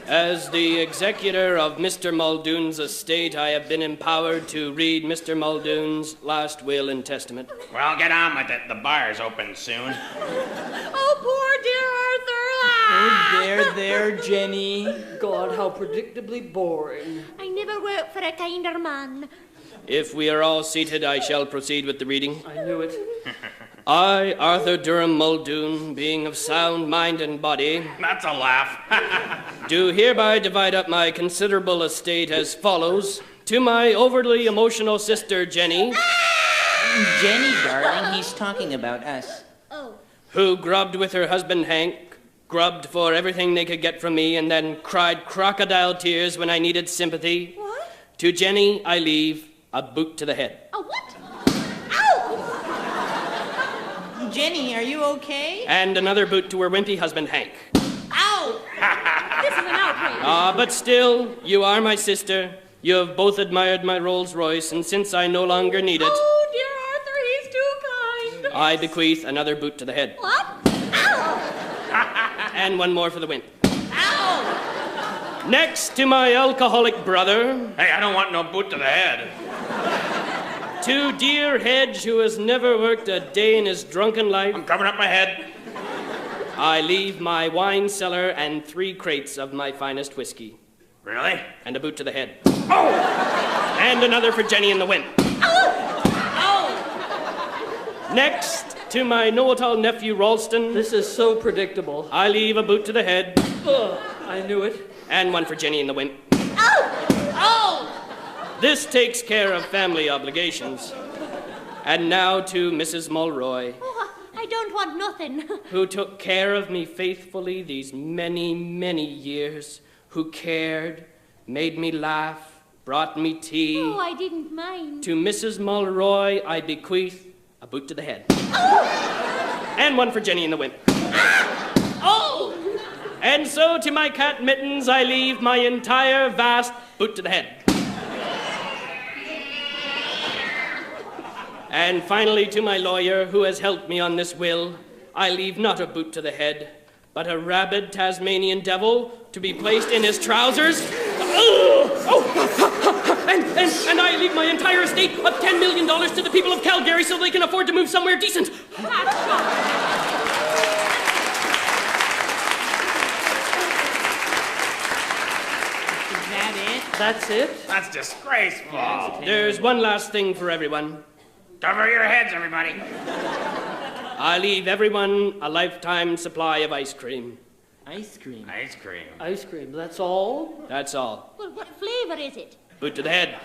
As the executor of Mr. Muldoon's estate, I have been empowered to read Mr. Muldoon's last will and testament. Well, get on with it. The bar's open soon. Oh, poor dear Arthur. Oh, there, Jenny. God, how predictably boring. I never worked for a kinder man. If we are all seated, I shall proceed with the reading. I knew it. I, Arthur Durham Muldoon, being of sound mind and body, That's a laugh. do hereby divide up my considerable estate as follows. To my overly emotional sister, Jenny, Jenny, darling, he's talking about us. Oh. who grubbed with her husband Hank, grubbed for everything they could get from me, and then cried crocodile tears when I needed sympathy. What? To Jenny, I leave a boot to the head. A what? Ow! Jenny, are you okay? And another boot to her wimpy husband, Hank. Ow! This is an outrage. But still, you are my sister. You have both admired my Rolls Royce, and since I no longer need it, Oh, dear Arthur, he's too kind. I bequeath another boot to the head. What? Ow! And one more for the win. Ow! Next to my alcoholic brother, Hey, I don't want no boot to the head. to dear Hedge, who has never worked a day in his drunken life, I'm covering up my head. I leave my wine cellar and 3 crates of my finest whiskey. Really? And a boot to the head. Oh! And another for Jenny in the wind. Next, to my know-it-all nephew Ralston, This is so predictable. I leave a boot to the head Ugh, I knew it. and one for Jenny in the wind. Oh! This takes care of family obligations. And now to Mrs. Mulroy, Oh, I don't want nothing. who took care of me faithfully these many, many years, who cared, made me laugh, brought me tea. Oh, I didn't mind. To Mrs. Mulroy, I bequeath a boot to the head. And one for Jenny in the wind. Oh! And so to my cat Mittens, I leave my entire vast boot to the head. And finally, to my lawyer, who has helped me on this will, I leave not a boot to the head, but a rabid Tasmanian devil to be placed in his trousers. And I leave my entire estate of $10 million to the people of Calgary so they can afford to move somewhere decent. Is that it? That's it? That's disgraceful. There's one last thing for everyone. Cover your heads, everybody. I leave everyone a lifetime supply of ice cream. Ice cream. Ice cream. Ice cream, that's all? That's all. Well, what flavor is it? Boot to the head.